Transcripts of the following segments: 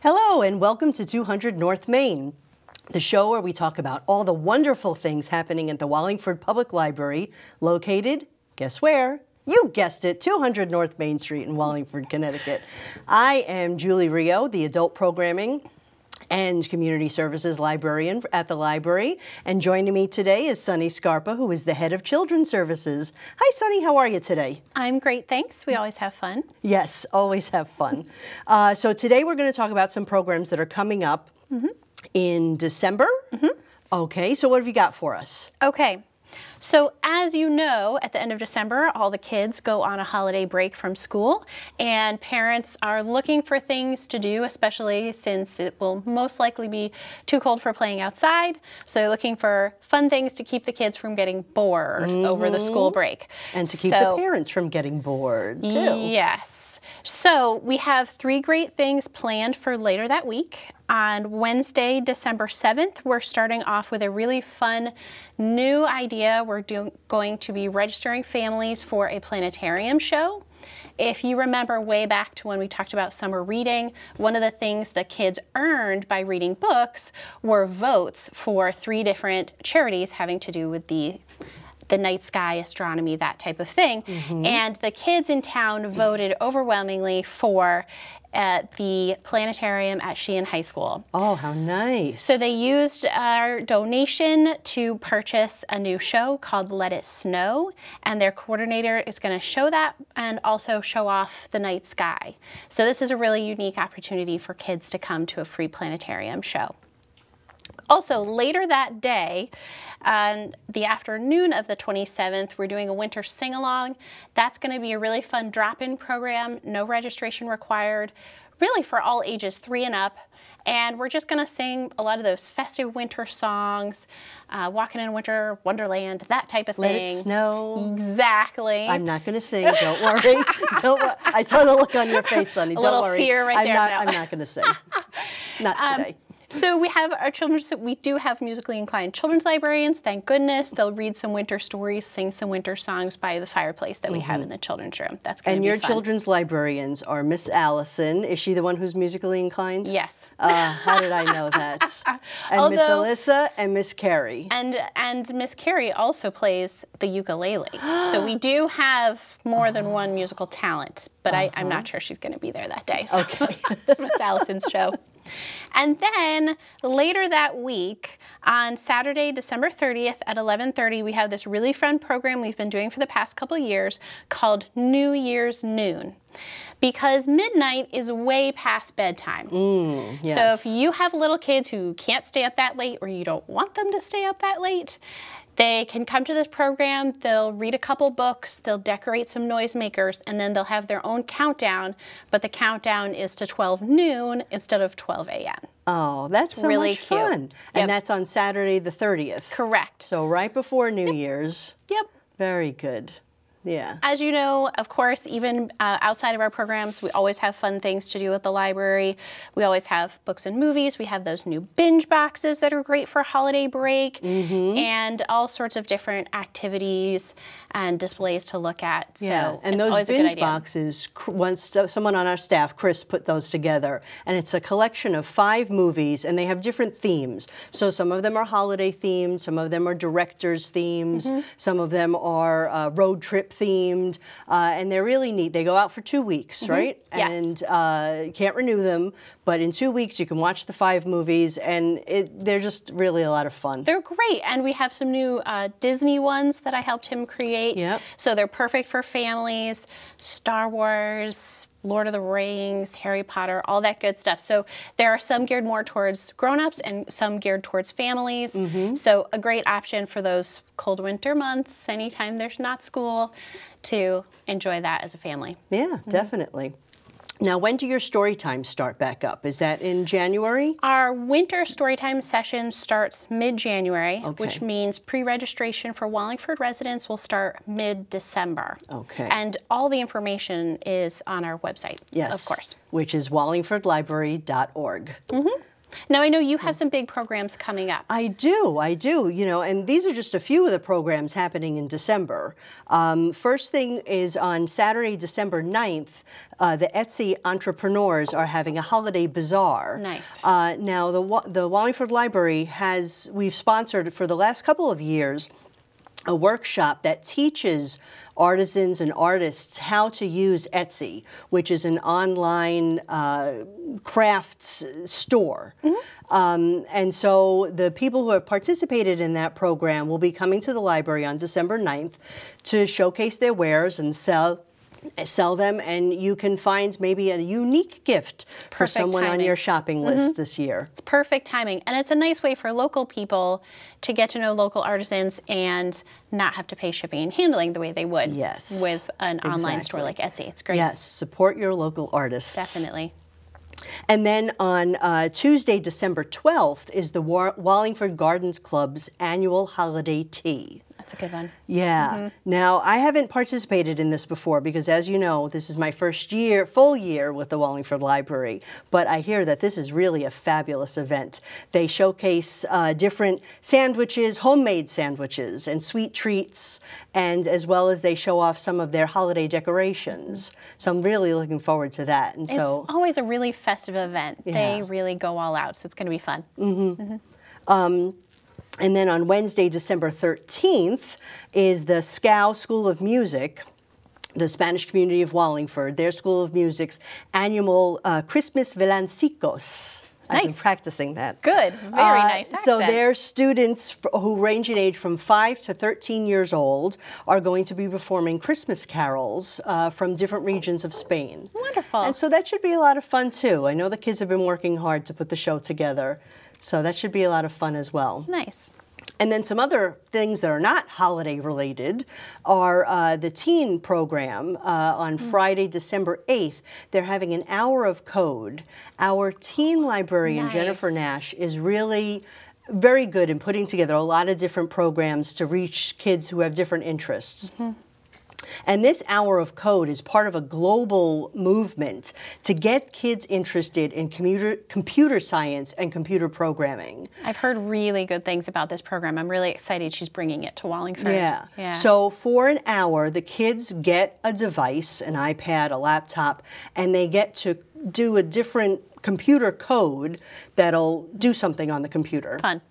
Hello and welcome to 200 North Main, the show where we talk about all the wonderful things happening at the Wallingford Public Library, located, guess where? You guessed it, 200 North Main Street in Wallingford, Connecticut. I am Julie Rio, the Adult Programming and Community Services Librarian at the library. And joining me today is Sunnie Scarpa, who is the head of Children's Services. Hi, Sunnie, how are you today? I'm great, thanks. We always have fun. Yes, always have fun. So today we're going to talk about some programs that are coming up in December. Okay, so what have you got for us? Okay. So as you know, at the end of December, all the kids go on a holiday break from school, and parents are looking for things to do, especially since it will most likely be too cold for playing outside. So they're looking for fun things to keep the kids from getting bored over the school break. And to keep the parents from getting bored, too. Yes. So we have 3 great things planned for later that week. On Wednesday, December 7th, we're starting off with a really fun new idea. We're going to be registering families for a planetarium show. If you remember way back to when we talked about summer reading, one of the things the kids earned by reading books were votes for 3 different charities having to do with the night sky, astronomy, that type of thing. And the kids in town voted overwhelmingly for the planetarium at Sheehan High School. Oh, how nice. So they used our donation to purchase a new show called Let It Snow, and their coordinator is going to show that and also show off the night sky. So this is a really unique opportunity for kids to come to a free planetarium show. Also, later that day, on the afternoon of the 27th, we're doing a winter sing-along. That's going to be a really fun drop-in program, no registration required, really for all ages 3 and up. And we're just going to sing a lot of those festive winter songs, Walking in Winter Wonderland, that type of thing. Let it snow. Exactly. I'm not going to sing, don't worry. Don't worry. I saw the look on your face, Sunnie, don't worry. A little fear right there. I'm not going to sing. Not today. So we have our we do have musically inclined children's librarians, thank goodness. They'll read some winter stories, sing some winter songs by the fireplace that we have in the children's room. That's going to be fun. And your children's librarians are Miss Allison. Is she the one who's musically inclined? Yes. How did I know that? And Miss Alyssa and Miss Carrie. And Miss Carrie also plays the ukulele. So we do have more than one musical talent, but I'm not sure she's going to be there that day. So okay. It's Miss Allison's show. And then later that week, on Saturday, December 30th at 11:30, we have this really fun program we've been doing for the past couple of years called New Year's Noon. Because midnight is way past bedtime. Yes. So if you have little kids who can't stay up that late or you don't want them to stay up that late, they can come to this program, they'll read a couple books, they'll decorate some noisemakers, and then they'll have their own countdown, but the countdown is to 12 noon instead of 12 a.m. Oh, that's so really much fun. Yep. And that's on Saturday the 30th. Correct. So right before New Year's. Yep. Very good. Yeah. As you know, of course, even outside of our programs, we always have fun things to do at the library. We always have books and movies. We have those new binge boxes that are great for holiday break, and all sorts of different activities and displays to look at. Yeah. So and it's those always a good binge idea. boxes, once someone on our staff, Chris, put those together, and it's a collection of 5 movies, and they have different themes. So some of them are holiday themed, some of them are directors themes, some of them are road trip themed, and they're really neat. They go out for 2 weeks, right? Yes. And can't renew them, but in 2 weeks you can watch the 5 movies, and they're just really a lot of fun. They're great, and we have some new Disney ones that I helped him create. Yep. So they're perfect for families, Star Wars, Lord of the Rings, Harry Potter, all that good stuff. So there are some geared more towards grown-ups and some geared towards families. So a great option for those cold winter months, anytime there's not school, to enjoy that as a family. Yeah, definitely. Now, when do your story times start back up? Is that in January? Our winter storytime session starts mid-January, which means pre-registration for Wallingford residents will start mid-December. Okay. And all the information is on our website, yes, of course. Which is wallingfordlibrary.org. Now, I know you have some big programs coming up. I do, you know, and these are just a few of the programs happening in December. First thing is on Saturday, December 9th, the Etsy entrepreneurs are having a holiday bazaar. Nice. Now, the Wallingford Library we've sponsored for the last couple of years a workshop that teaches artisans and artists how to use Etsy, which is an online crafts store. And so the people who have participated in that program will be coming to the library on December 9th to showcase their wares and sell them, and you can find maybe a unique gift for someone on your shopping list this year. It's perfect timing, and it's a nice way for local people to get to know local artisans and not have to pay shipping and handling the way they would with an online store like Etsy. It's great. Yes, support your local artists. Definitely. And then on Tuesday, December 12th, is the Wallingford Gardens Club's annual holiday tea. That's a good one. Yeah. Now, I haven't participated in this before because, as you know, this is my first full year with the Wallingford Library. But I hear that this is really a fabulous event. They showcase different sandwiches, homemade sandwiches, and sweet treats, and as well as they show off some of their holiday decorations. So I'm really looking forward to that. And so it's always a really festive event. Yeah. They really go all out, so it's going to be fun. And then on Wednesday, December 13th, is the SCOW School of Music, the Spanish community of Wallingford, their School of Music's annual Christmas Villancicos. I've been practicing that. Good. Very nice accent. So their students who range in age from 5 to 13 years old are going to be performing Christmas carols from different regions of Spain. Wonderful. And so that should be a lot of fun, too. I know the kids have been working hard to put the show together. So that should be a lot of fun as well. Nice. And then some other things that are not holiday related are the teen program on Friday, December 8th. They're having an hour of code. Our teen librarian, Jennifer Nash, is really very good in putting together a lot of different programs to reach kids who have different interests. And this hour of code is part of a global movement to get kids interested in computer science and computer programming. I've heard really good things about this program. I'm really excited she's bringing it to Wallingford. Yeah. So for an hour, the kids get a device, an iPad, a laptop, and they get to do a different computer code that'll do something on the computer. Fun.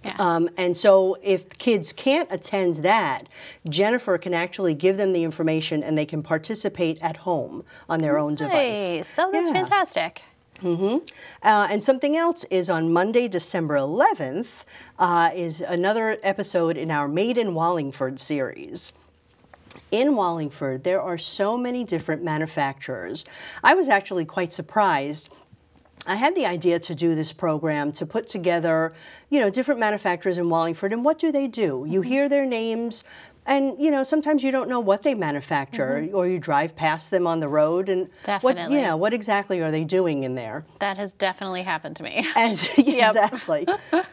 Yeah. And so if kids can't attend that, Jennifer can actually give them the information and they can participate at home on their own device. So that's fantastic. And something else is on Monday, December 11th, is another episode in our Made in Wallingford series. In Wallingford, there are so many different manufacturers. I was actually quite surprised. I had the idea to do this program to put together, you know, different manufacturers in Wallingford, and what do they do? You hear their names, and, you know, sometimes you don't know what they manufacture, or you drive past them on the road, and what exactly are they doing in there? That has definitely happened to me. And, exactly.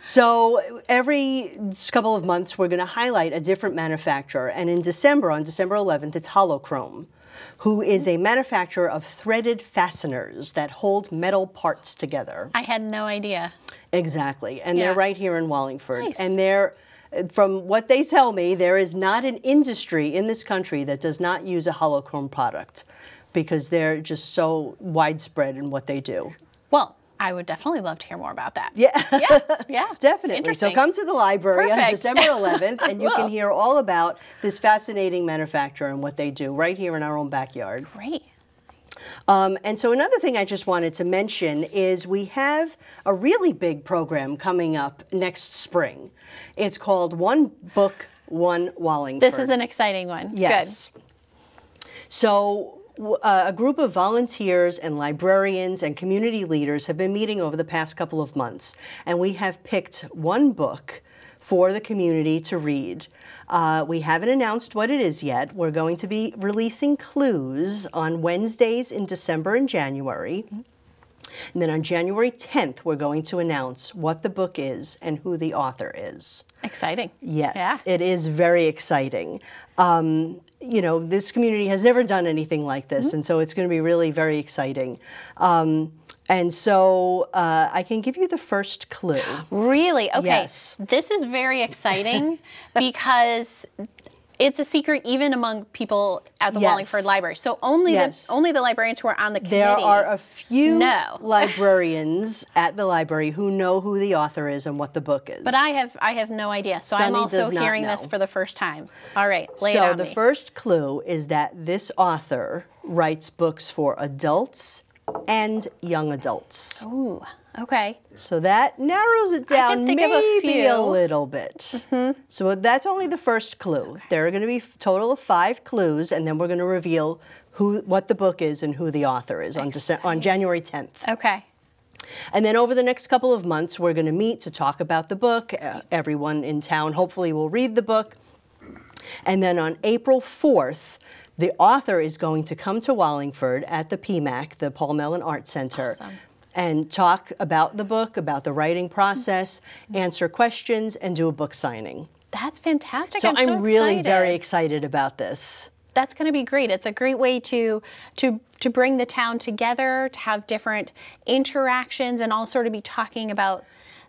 So every couple of months, we're going to highlight a different manufacturer, and in December, on December 11th, it's Holochrome, who is a manufacturer of threaded fasteners that hold metal parts together. I had no idea. Exactly. And they're right here in Wallingford. Nice. And they're, from what they tell me, there is not an industry in this country that does not use a Holochrome product because they're just so widespread in what they do. Well, I would definitely love to hear more about that. Yeah, definitely. Interesting. So come to the library on December 11th, and you can hear all about this fascinating manufacturer and what they do right here in our own backyard. Great. And so another thing I just wanted to mention is we have a really big program coming up next spring. It's called One Book, One Wallingford. This is an exciting one. Yes. Good. So a group of volunteers and librarians and community leaders have been meeting over the past couple of months, and we have picked one book for the community to read. We haven't announced what it is yet. We're going to be releasing clues on Wednesdays in December and January. And then on January 10th, we're going to announce what the book is and who the author is. Exciting. Yes, Yeah. it is very exciting. You know, this community has never done anything like this, and so it's going to be really very exciting. And so I can give you the first clue. Really? Okay. Yes. This is very exciting because it's a secret even among people at the Yes. Wallingford Library. So only Yes. the librarians who are on the committee. There are a few know. librarians at the library who know who the author is and what the book is. But I have no idea. So I'm Sunnie also does not hearing know. this for the first time. All right, lay it So on the me. first clue is that this author writes books for adults and young adults. Ooh, okay. So that narrows it down think of a maybe a few. little bit. So that's only the first clue. There are going to be a total of 5 clues, and then we're going to reveal what the book is and who the author is on January 10th. Okay. And then over the next couple of months, we're going to meet to talk about the book. Everyone in town hopefully will read the book. And then on April 4th, the author is going to come to Wallingford at the PMAC, the Paul Mellon Art Center, Awesome. and talk about the book, about the writing process, answer questions, and do a book signing. That's fantastic. So I'm really excited. very excited about this. That's going to be great. It's a great way to bring the town together, to have different interactions, and all sort of be talking about,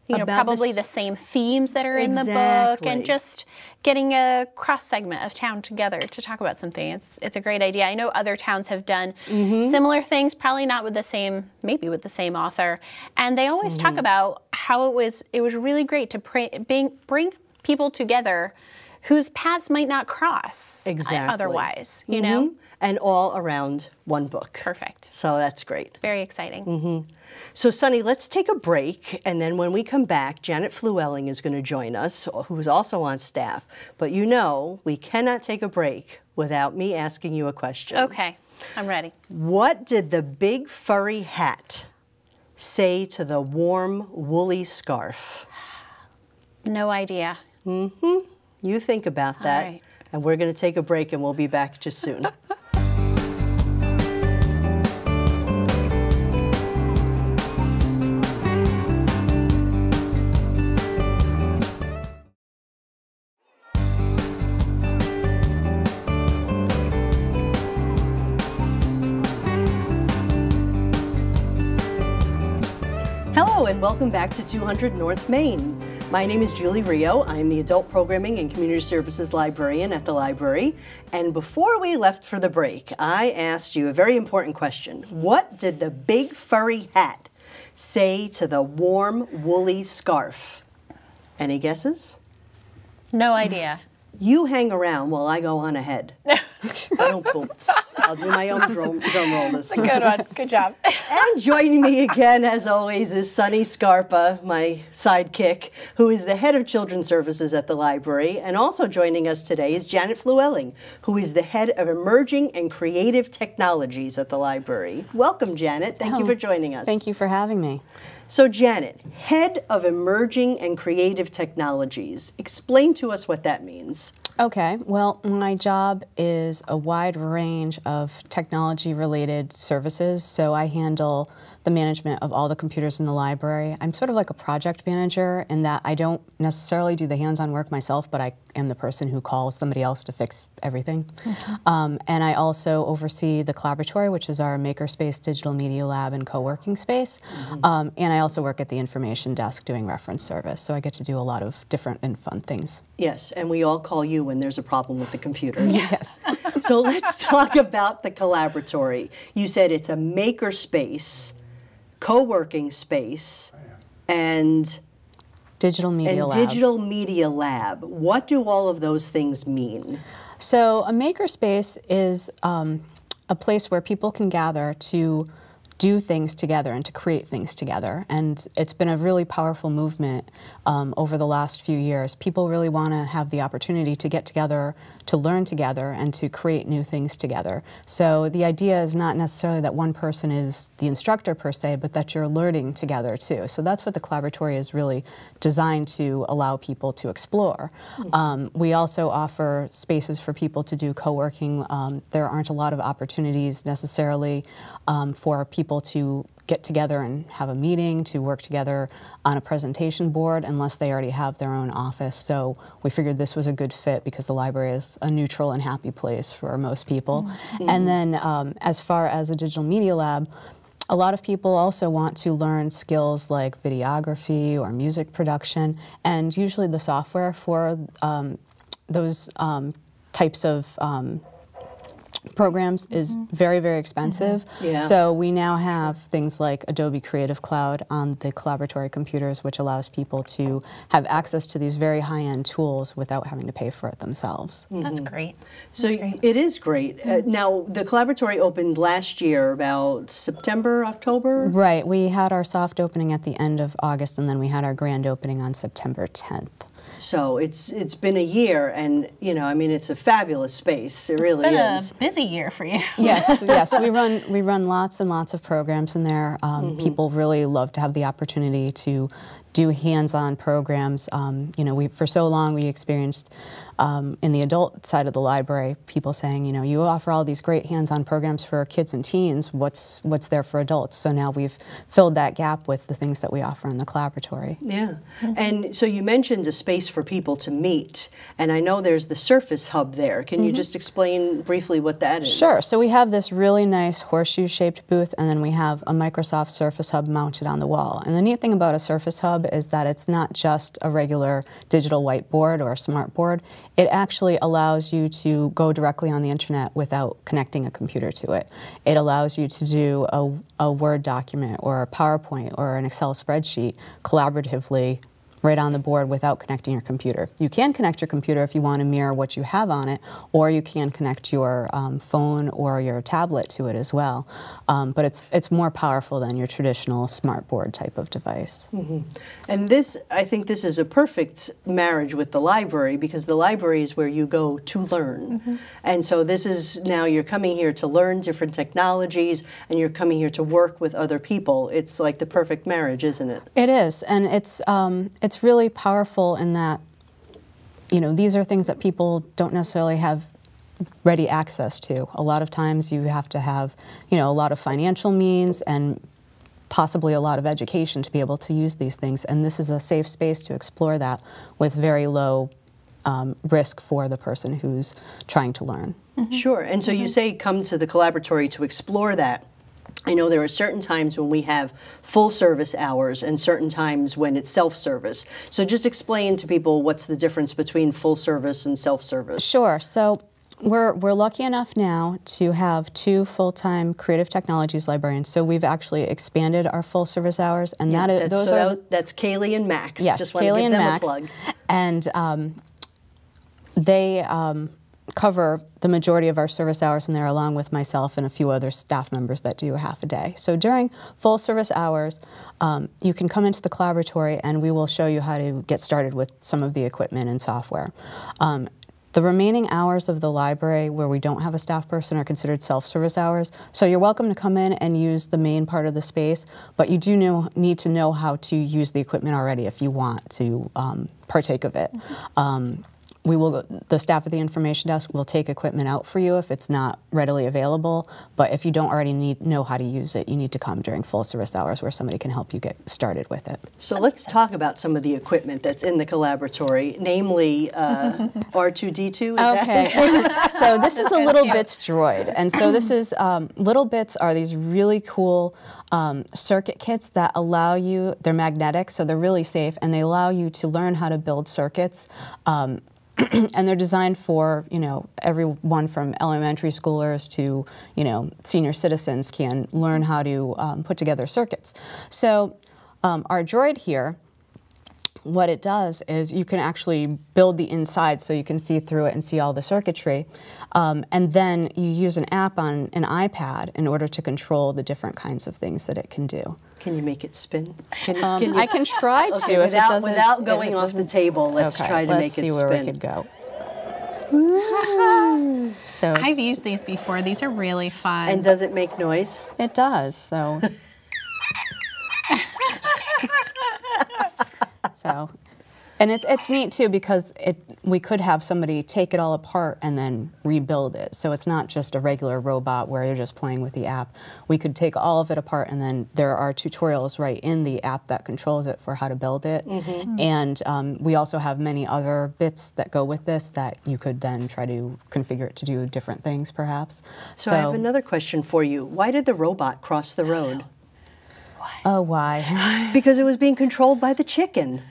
you know, About probably this- the same themes that are in the book, Exactly. and just getting a cross segment of town together to talk about something. It's a great idea. I know other towns have done similar things, probably not with the same, maybe with the same author, and they always talk about how it was really great to bring people together whose paths might not cross Exactly. otherwise, you know? And all around one book. Perfect. So that's great. Very exciting. So Sunnie, let's take a break, and then when we come back, Janet Flewelling is going to join us, who's also on staff. But you know, we cannot take a break without me asking you a question. Okay, I'm ready. What did the big furry hat say to the warm woolly scarf? No idea. You think about that, right. and we're going to take a break, and we'll be back just soon. Hello, and welcome back to 200 North Main. My name is Julie Rio. I am the Adult Programming and Community Services Librarian at the library. And before we left for the break, I asked you a very important question. What did the big furry hat say to the warm woolly scarf? Any guesses? No idea. You hang around while I go on ahead. I'll do my own drum roll this time. Good one. Good job. And joining me again, as always, is Sunnie Scarpa, my sidekick, who is the head of Children's Services at the library. And also joining us today is Janet Flewelling, who is the head of Emerging and Creative Technologies at the library. Welcome, Janet. Thank you for joining us. Thank you for having me. So, Janet, head of Emerging and Creative Technologies. Explain to us what that means. Okay, well, my job is a wide range of technology-related services, so I handle the management of all the computers in the library. I'm sort of like a project manager in that I don't necessarily do the hands-on work myself, but I am the person who calls somebody else to fix everything. And I also oversee the Collaboratory, which is our makerspace, digital media lab, and co-working space. And I also work at the information desk doing reference service, so I get to do a lot of different and fun things. Yes, and we all call you when there's a problem with the computers. Yes. So let's talk about the Collaboratory. You said it's a maker space, co-working space, and Digital media lab. digital media lab. What do all of those things mean? So a makerspace is a place where people can gather to do things together and to create things together. And it's been a really powerful movement over the last few years. People really want to have the opportunity to get together, to learn together, and to create new things together. So the idea is not necessarily that one person is the instructor per se, but that you're learning together too. So that's what the Collaboratory is really designed to allow people to explore. We also offer spaces for people to do co-working. There aren't a lot of opportunities necessarily for people people to get together and have a meeting, to work together on a presentation board, unless they already have their own office. So we figured this was a good fit because the library is a neutral and happy place for most people. Mm-hmm. And then as far as a digital media lab, a lot of people also want to learn skills like videography or music production, and usually the software for those types of programs is very, very expensive. Yeah. So we now have things like Adobe Creative Cloud on the Collaboratory computers, which allows people to have access to these very high-end tools without having to pay for it themselves. That's great. So it is great. Now, the Collaboratory opened last year, about September, October? Right. We had our soft opening at the end of August, and then we had our grand opening on September 10th. So it's been a year, and I mean, it's a fabulous space. It really is. It's been a busy year for you. Yes, yes. We run lots and lots of programs in there. People really love to have the opportunity to do hands-on programs. For so long we experienced in the adult side of the library, people saying, you offer all these great hands-on programs for kids and teens. What's there for adults? So now we've filled that gap with the things that we offer in the Collaboratory. Yeah, and so you mentioned a space for people to meet, and I know there's the Surface Hub there. Can you just explain briefly what that is? Sure. So we have this really nice horseshoe-shaped booth, and then we have a Microsoft Surface Hub mounted on the wall. And the neat thing about a Surface Hub is that it's not just a regular digital whiteboard or a smart board. It actually allows you to go directly on the internet without connecting a computer to it. It allows you to do a Word document or a PowerPoint or an Excel spreadsheet collaboratively right on the board without connecting your computer. You can connect your computer if you want to mirror what you have on it, or you can connect your phone or your tablet to it as well. But it's more powerful than your traditional smart board type of device. And I think this is a perfect marriage with the library, because the library is where you go to learn. And so this is, now you're coming here to learn different technologies, and you're coming here to work with other people. It's like the perfect marriage, isn't it? It is, and it's really powerful in that, these are things that people don't necessarily have ready access to. A lot of times you have to have, a lot of financial means and possibly a lot of education to be able to use these things. And this is a safe space to explore that with very low risk for the person who's trying to learn. Sure. And so you say come to the Collaboratory to explore that. I know there are certain times when we have full service hours and certain times when it's self-service. So just explain to people what's the difference between full service and self-service. Sure. So we're lucky enough now to have 2 full-time creative technologies librarians. So we've actually expanded our full service hours, and that's Kaylee and Max. Yes, just want to give them a plug. And they cover the majority of our service hours in there, along with myself and a few other staff members that do half a day. So during full service hours, you can come into the Collaboratory and we will show you how to get started with some of the equipment and software. The remaining hours of the library where we don't have a staff person are considered self-service hours. So you're welcome to come in and use the main part of the space, but you do need to know how to use the equipment already if you want to partake of it. The staff at the information desk will take equipment out for you if it's not readily available, but if you don't already know how to use it, you need to come during full service hours where somebody can help you get started with it. So let's talk about some of the equipment that's in the Collaboratory, namely R2-D2. Okay, so this is a Little Bits droid, and so this is, Little Bits are these really cool circuit kits that allow you, they're magnetic, so they're really safe, and they allow you to learn how to build circuits. And they're designed for, everyone from elementary schoolers to, senior citizens can learn how to put together circuits. So our droid here, what it does is you can actually build the inside so you can see through it and see all the circuitry. And then you use an app on an iPad in order to control the different kinds of things that it can do. Can you make it spin? I can try to. Okay, without going off the table, let's try to make it spin. Let's see where we could go. So I've used these before. These are really fun. And does it make noise? It does. So. And it's neat too because we could have somebody take it all apart and then rebuild it. So it's not just a regular robot where you're just playing with the app. We could take all of it apart, and then there are tutorials right in the app that controls it for how to build it. And we also have many other bits that go with this that you could then try to configure it to do different things, perhaps. So I have another question for you. Why did the robot cross the road? Oh, why? Because it was being controlled by the chicken.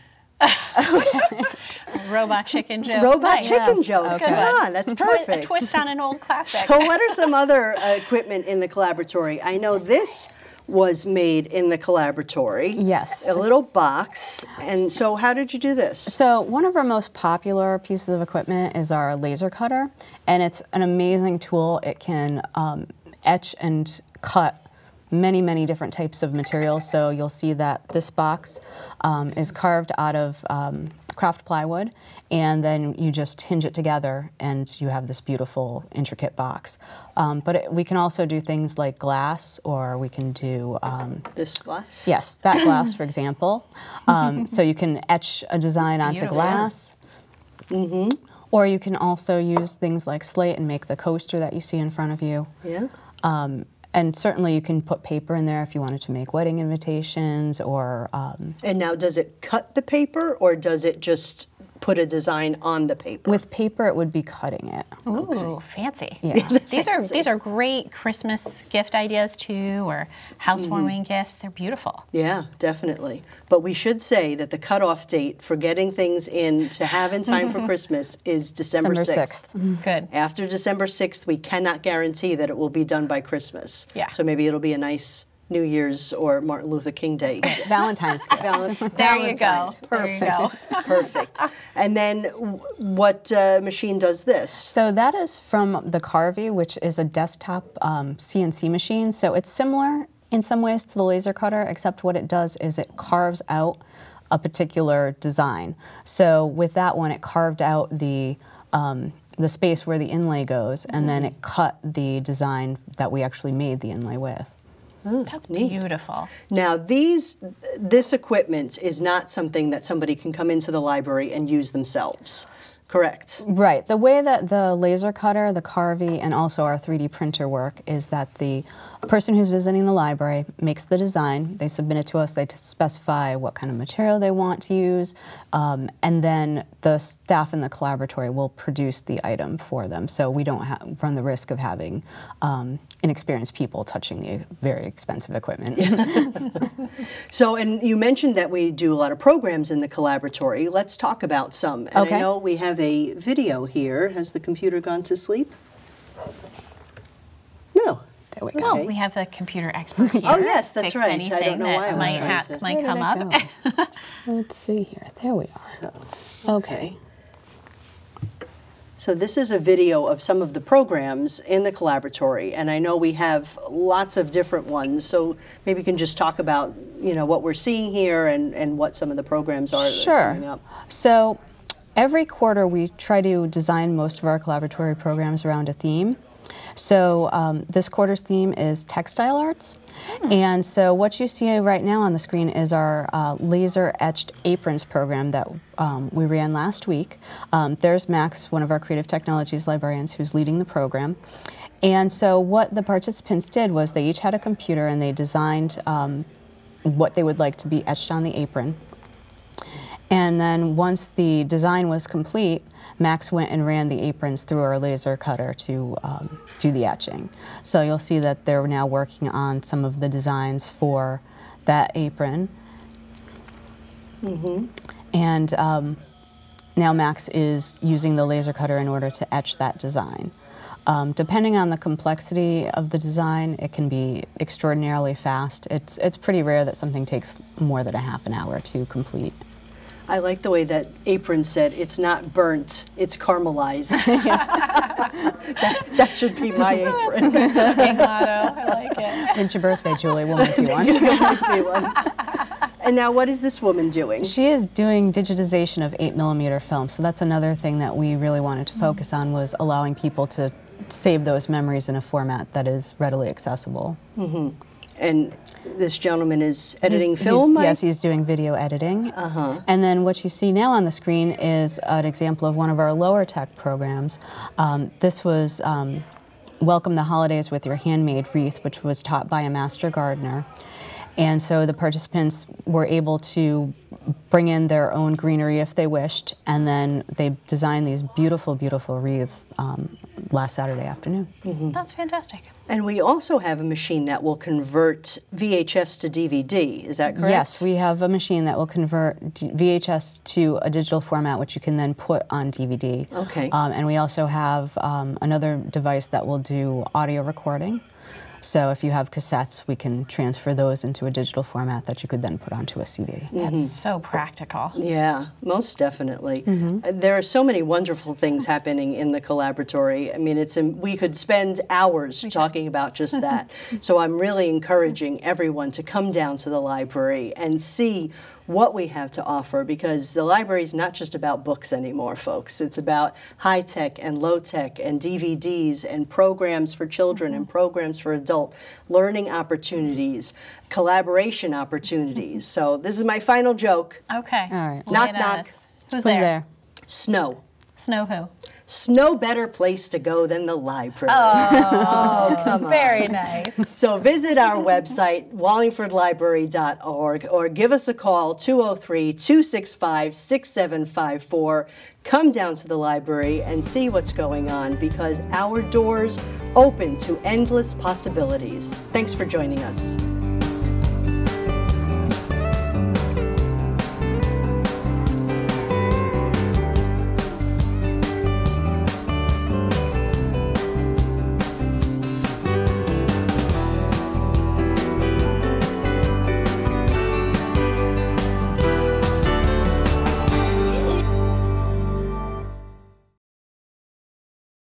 Robot chicken joke. Robot Nice. chicken Yes, joke. okay. Come on, that's perfect. A twist on an old classic. So what are some other equipment in the Collaboratory? I know this was made in the Collaboratory. Yes. A little box. And so how did you do this? So one of our most popular pieces of equipment is our laser cutter, and it's an amazing tool. It can etch and cut many, many different types of materials. So you'll see that this box is carved out of craft plywood, and then you just hinge it together and you have this beautiful, intricate box. But we can also do things like glass, or we can do... this glass? Yes, that glass, for example. So you can etch a design onto glass. Or you can also use things like slate and make the coaster that you see in front of you. Yeah. And certainly you can put paper in there if you wanted to make wedding invitations or... And now does it cut the paper, or does it just put a design on the paper? With paper, it would be cutting it. Ooh, fancy. Yeah. These are great Christmas gift ideas too, or housewarming gifts. They're beautiful. Yeah, definitely. But we should say that the cutoff date for getting things in to have in time for Christmas is December 6th. Good. After December 6th, we cannot guarantee that it will be done by Christmas. Yeah. So maybe it'll be a nice New Year's or Martin Luther King Day. Valentine's gift. There you go. Perfect. There you go. Perfect. And then what machine does this? So that is from the Carvey, which is a desktop CNC machine. So it's similar in some ways to the laser cutter, except what it does is it carves out a particular design. So with that one, it carved out the space where the inlay goes, and then it cut the design that we actually made the inlay with. That's beautiful. Now, this equipment is not something that somebody can come into the library and use themselves, correct? Right. The way that the laser cutter, the Carvey, and also our 3D printer work is that the person who's visiting the library makes the design, they submit it to us, they specify what kind of material they want to use, and then the staff in the Collaboratory will produce the item for them. So we don't run the risk of having inexperienced people touching the very expensive equipment. So, and you mentioned that we do a lot of programs in the Collaboratory. Let's talk about some. And Okay. I know we have a video here. Has the computer gone to sleep? No. There we go. Well, we have the computer expert here. Oh, yes, that's Fix right. I anything don't know why I that was trying to- might Where come did it up. go? Let's see here. There we are. Okay. So this is a video of some of the programs in the Collaboratory, and I know we have lots of different ones, so maybe you can just talk about, what we're seeing here and what some of the programs are that are coming up. So every quarter we try to design most of our Collaboratory programs around a theme. So this quarter's theme is textile arts. And so what you see right now on the screen is our laser etched aprons program that we ran last week. There's Max, one of our creative technologies librarians, who's leading the program. And so what the participants did was they each had a computer and they designed what they would like to be etched on the apron. And then once the design was complete, Max went and ran the aprons through our laser cutter to do the etching. So you'll see that they're now working on some of the designs for that apron. And now Max is using the laser cutter in order to etch that design. Depending on the complexity of the design, it can be extraordinarily fast. It's pretty rare that something takes more than a half an hour to complete. I like the way that Apron said, it's not burnt, it's caramelized. that should be my apron. Big motto. I like it. It's your birthday, Julie. We'll make you one. And now what is this woman doing? She is doing digitization of 8mm film. So that's another thing that we really wanted to focus on, was allowing people to save those memories in a format that is readily accessible. And this gentleman is editing film? Yes, he's doing video editing. And then what you see now on the screen is an example of one of our lower tech programs. This was Welcome the Holidays with Your Handmade Wreath, which was taught by a master gardener. And so the participants were able to bring in their own greenery if they wished, and then they designed these beautiful, beautiful wreaths last Saturday afternoon. That's fantastic. And we also have a machine that will convert VHS to DVD, is that correct? Yes, we have a machine that will convert VHS to a digital format, which you can then put on DVD. Okay. And we also have another device that will do audio recording. So if you have cassettes, we can transfer those into a digital format that you could then put onto a CD. That's so practical. Yeah, most definitely. There are so many wonderful things happening in the Collaboratory. I mean, we could spend hours talking about just that. So I'm really encouraging everyone to come down to the library and see what we have to offer, because the library is not just about books anymore, folks. It's about high-tech and low-tech and DVDs and programs for children and programs for adult learning opportunities, collaboration opportunities. So this is my final joke. Okay. All right. Knock, knock. Who's Who's there? there? Snow. Snow who? No better place to go than the library. Oh, come on. Very nice. So visit our website, wallingfordlibrary.org, or give us a call, 203-265-6754. Come down to the library and see what's going on, because our doors open to endless possibilities. Thanks for joining us.